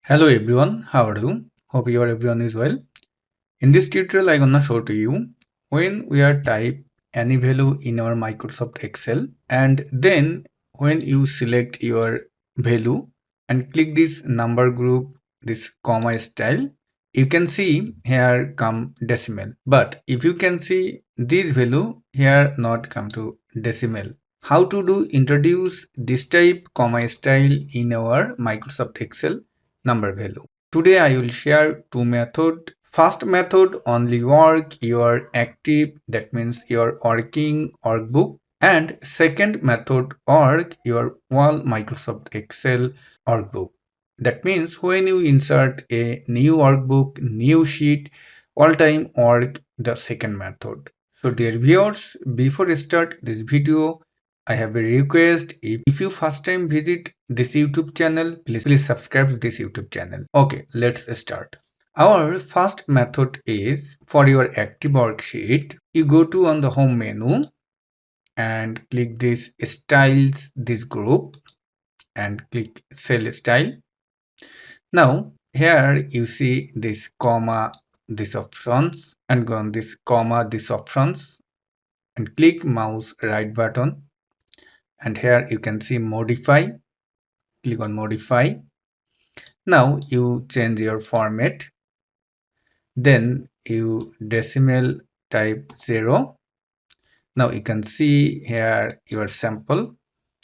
Hello everyone, how are you? Hope everyone is well. In this tutorial, I'm gonna show to you when we are type any value in our Microsoft Excel, and then when you select your value and click this number group, this comma style, you can see here come decimal. But if you can see this value here not come to decimal. How to do introduce this type comma style in our Microsoft Excel number value. Today I will share two methods. First method only work your active, that means your working workbook, and second method work your whole Microsoft Excel workbook. That means when you insert a new workbook, new sheet, all time work the second method. So dear viewers, before I start this video, I have a request. If you first time visit this YouTube channel, please subscribe this YouTube channel. Okay, let's start. Our first method is for your active worksheet. You go to on the home menu and click this styles, this group, and click cell style. Now here you see this comma, this options, and go on this comma, this options, and click mouse right button, and here you can see modify. Click on modify. Now you change your format, then you decimal type 0. Now you can see here your sample,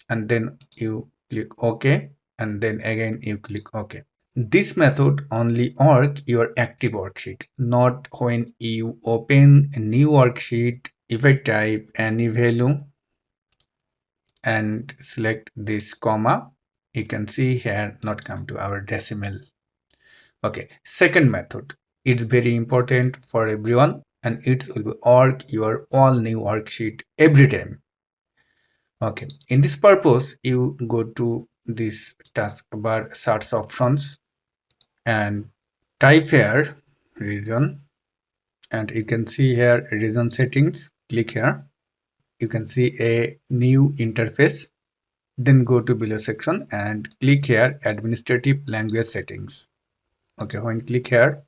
and then you click OK, and then again you click OK. This method only work your active worksheet, not when you open a new worksheet. If I type any value and select this comma, you can see here not come to our decimal. Okay, second method, it's very important for everyone, and it will work your all new worksheet every time. Okay, in this purpose, you go to this taskbar search options and type here region, and you can see here region settings. Click here, you can see a new interface. Then go to below section and click here administrative language settings. Okay, when click here,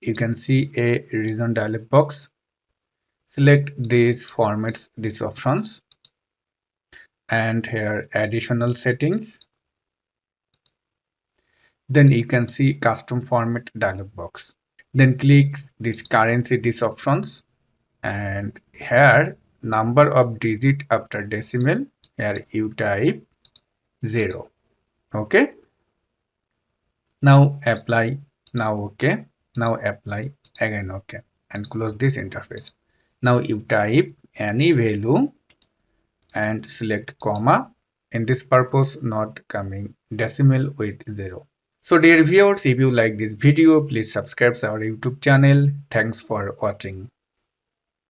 you can see a region dialog box. Select these formats, these options, and here additional settings. Then you can see custom format dialog box. Then click this currency, these options, and here number of digit after decimal, here you type 0. Okay, now apply, now okay, now apply, again okay, and close this interface. Now you type any value and select comma. In this purpose, not coming decimal with 0. So dear viewers, if you like this video, please subscribe our YouTube channel. Thanks for watching.